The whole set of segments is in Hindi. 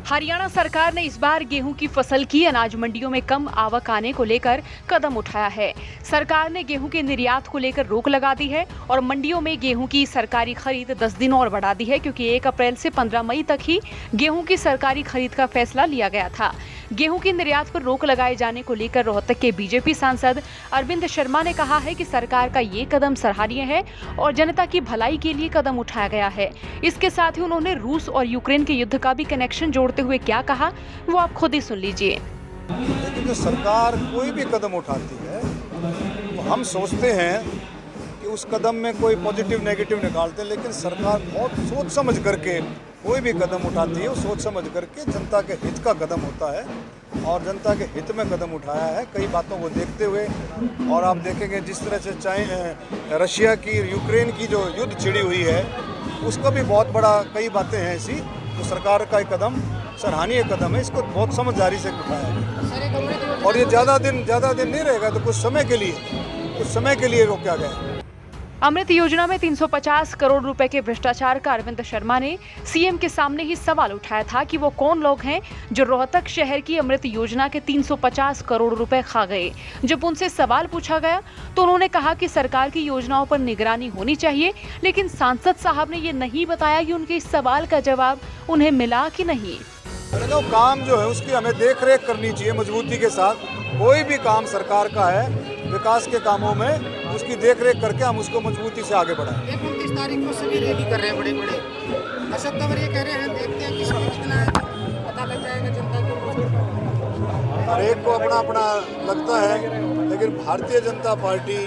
हरियाणा सरकार ने इस बार गेहूं की फसल की अनाज मंडियों में कम आवक आने को लेकर कदम उठाया है। सरकार ने गेहूं के निर्यात को लेकर रोक लगा दी है और मंडियों में गेहूं की सरकारी खरीद 10 दिन और बढ़ा दी है, क्योंकि 1 अप्रैल से 15 मई तक ही गेहूं की सरकारी खरीद का फैसला लिया गया था। गेहूं की निर्यात पर रोक लगाए जाने को लेकर रोहतक के बीजेपी सांसद अरविंद शर्मा ने कहा है कि सरकार का ये कदम सराहनीय है और जनता की भलाई के लिए कदम उठाया गया है। इसके साथ ही उन्होंने रूस और यूक्रेन के युद्ध का भी कनेक्शन जोड़ते हुए क्या कहा, वो आप खुद ही सुन लीजिए। लेकिन जो सरकार कोई भी कदम उठाती है तो हम सोचते हैं कि उस कदम में कोई पॉजिटिव नेगेटिव निकालते हैं, लेकिन सरकार बहुत सोच समझ करके कोई भी कदम उठाती है, वो सोच समझ करके जनता के हित का कदम होता है और जनता के हित में कदम उठाया है कई बातों को देखते हुए। और आप देखेंगे जिस तरह से रशिया की यूक्रेन की जो युद्ध छिड़ी हुई है उसका भी बहुत बड़ा कई बातें हैं ऐसी, तो सरकार का एक कदम सराहनीय कदम है, इसको बहुत समझदारी से उठाया है और ये ज़्यादा दिन नहीं रहेगा, तो कुछ समय के लिए रोका गया है। अमृत योजना में 350 करोड़ रुपए के भ्रष्टाचार का अरविंद शर्मा ने सीएम के सामने ही सवाल उठाया था कि वो कौन लोग हैं जो रोहतक शहर की अमृत योजना के 350 करोड़ रुपए खा गए। जब उनसे सवाल पूछा गया तो उन्होंने कहा कि सरकार की योजनाओं पर निगरानी होनी चाहिए, लेकिन सांसद साहब ने ये नहीं बताया कि उनके इस सवाल का जवाब उन्हें मिला कि नहीं। तो काम जो है उसकी हमें देख रेख करनी चाहिए मजबूती के साथ। कोई भी काम सरकार का है विकास के कामों में उसकी देख रेख करके हम उसको मजबूती से आगे बढ़ाएं। 29 तारीख को सभी रैली कर रहे हैं बड़े अशोक तंवर ये कह रहे हैं, देखते हैं किसमें कितना है, पता लग जाएगा जनता को। हर एक को अपना अपना लगता है, लेकिन भारतीय जनता पार्टी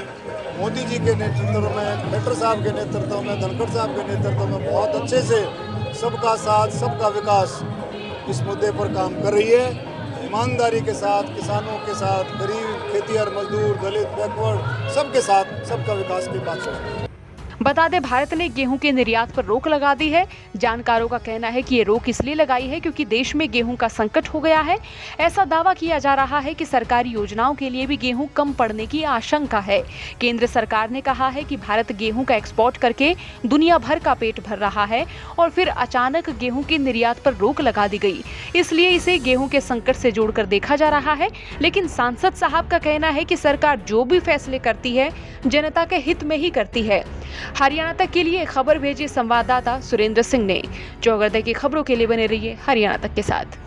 मोदी जी के नेतृत्व में, खट्टर साहब के नेतृत्व में, धनखड़ साहब के नेतृत्व में बहुत अच्छे से सबका साथ सबका विकास इस मुद्दे पर काम कर रही है। ईमानदारी के साथ, किसानों के साथ, गरीब, खेतिहर मजदूर, दलित, बैकवर्ड सबके साथ सबका विकास की बात सोचती है। बता दें, भारत ने गेहूं के निर्यात पर रोक लगा दी है। जानकारों का कहना है कि ये रोक इसलिए लगाई है क्योंकि देश में गेहूं का संकट हो गया है। ऐसा दावा किया जा रहा है कि सरकारी योजनाओं के लिए भी गेहूं कम पड़ने की आशंका है। केंद्र सरकार ने कहा है कि भारत गेहूं का एक्सपोर्ट करके दुनिया भर का पेट भर रहा है और फिर अचानक गेहूं की निर्यात पर रोक लगा दी गई, इसलिए इसे गेहूं के संकट से जोड़कर देखा जा रहा है। लेकिन सांसद साहब का कहना है कि सरकार जो भी फैसले करती है जनता के हित में ही करती है। हरियाणा तक के लिए खबर भेजी संवाददाता सुरेंद्र सिंह ने। चौगरदे की खबरों के लिए बने रहिए हरियाणा तक के साथ।